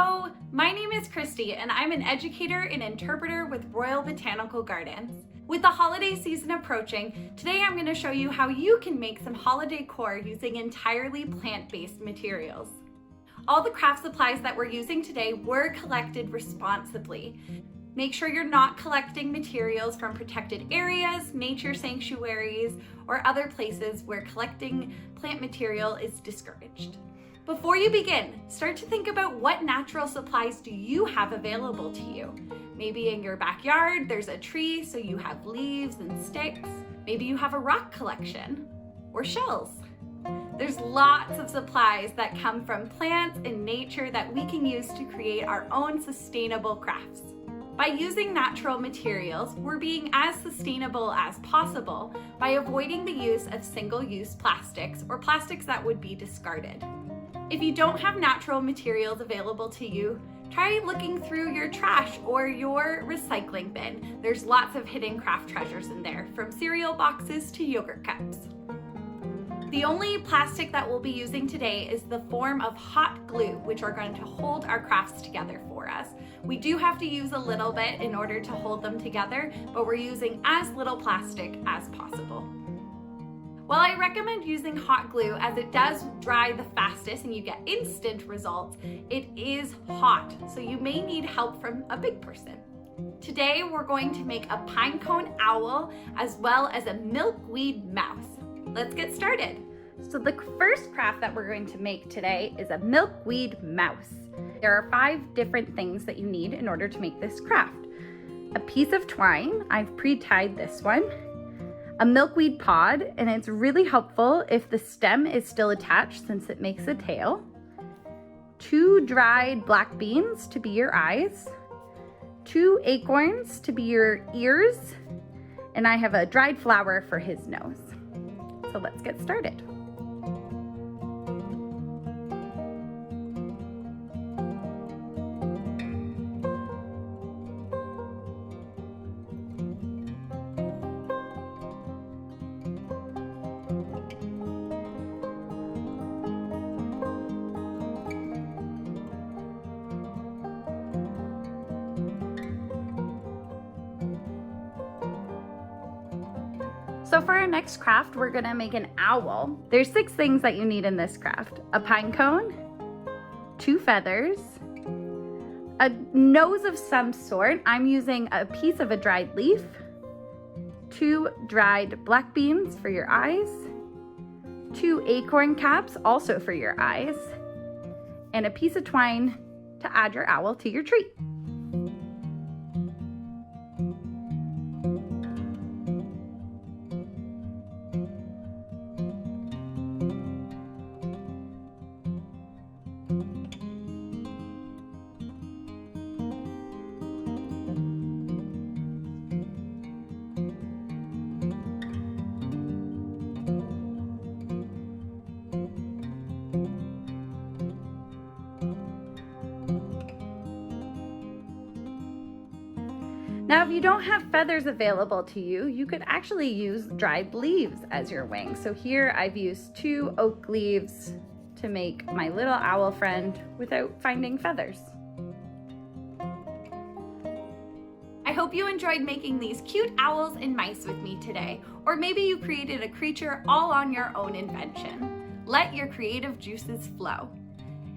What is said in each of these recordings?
Hello, my name is Christy and I'm an educator and interpreter with Royal Botanical Gardens. With the holiday season approaching, today I'm going to show you how you can make some holiday decor using entirely plant-based materials. All the craft supplies that we're using today were collected responsibly. Make sure you're not collecting materials from protected areas, nature sanctuaries, or other places where collecting plant material is discouraged. Before you begin, start to think about what natural supplies do you have available to you. Maybe in your backyard there's a tree, so you have leaves and sticks. Maybe you have a rock collection or shells. There's lots of supplies that come from plants and nature that we can use to create our own sustainable crafts. By using natural materials, we're being as sustainable as possible by avoiding the use of single-use plastics or plastics that would be discarded. If you don't have natural materials available to you, try looking through your trash or your recycling bin. There's lots of hidden craft treasures in there, from cereal boxes to yogurt cups. The only plastic that we'll be using today is the form of hot glue, which are going to hold our crafts together for us. We do have to use a little bit in order to hold them together, but we're using as little plastic as possible. While I recommend using hot glue as it does dry the fastest and you get instant results, it is hot, so you may need help from a big person. Today we're going to make a pine cone owl as well as a milkweed mouse. Let's get started. So the first craft that we're going to make today is a milkweed mouse. There are 5 different things that you need in order to make this craft. A piece of twine, I've pre-tied this one. A milkweed pod, and it's really helpful if the stem is still attached since it makes a tail. 2 dried black beans to be your eyes. 2 acorns to be your ears. And I have a dried flower for his nose. So let's get started. So for our next craft, we're gonna make an owl. There's 6 things that you need in this craft. A pine cone, 2 feathers, a nose of some sort. I'm using a piece of a dried leaf, 2 dried black beans for your eyes, 2 acorn caps also for your eyes, and a piece of twine to add your owl to your tree. Now, if you don't have feathers available to you, you could actually use dried leaves as your wing. So here I've used 2 oak leaves to make my little owl friend without finding feathers. I hope you enjoyed making these cute owls and mice with me today, or maybe you created a creature all on your own invention. Let your creative juices flow.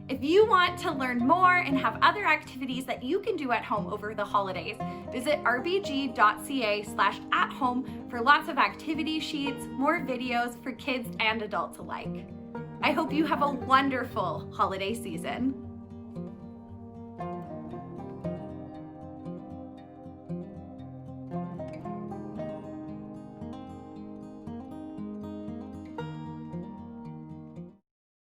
If you want to learn more and have other activities that you can do at home over the holidays, visit rbg.ca/at-home for lots of activity sheets, more videos for kids and adults alike. I hope you have a wonderful holiday season.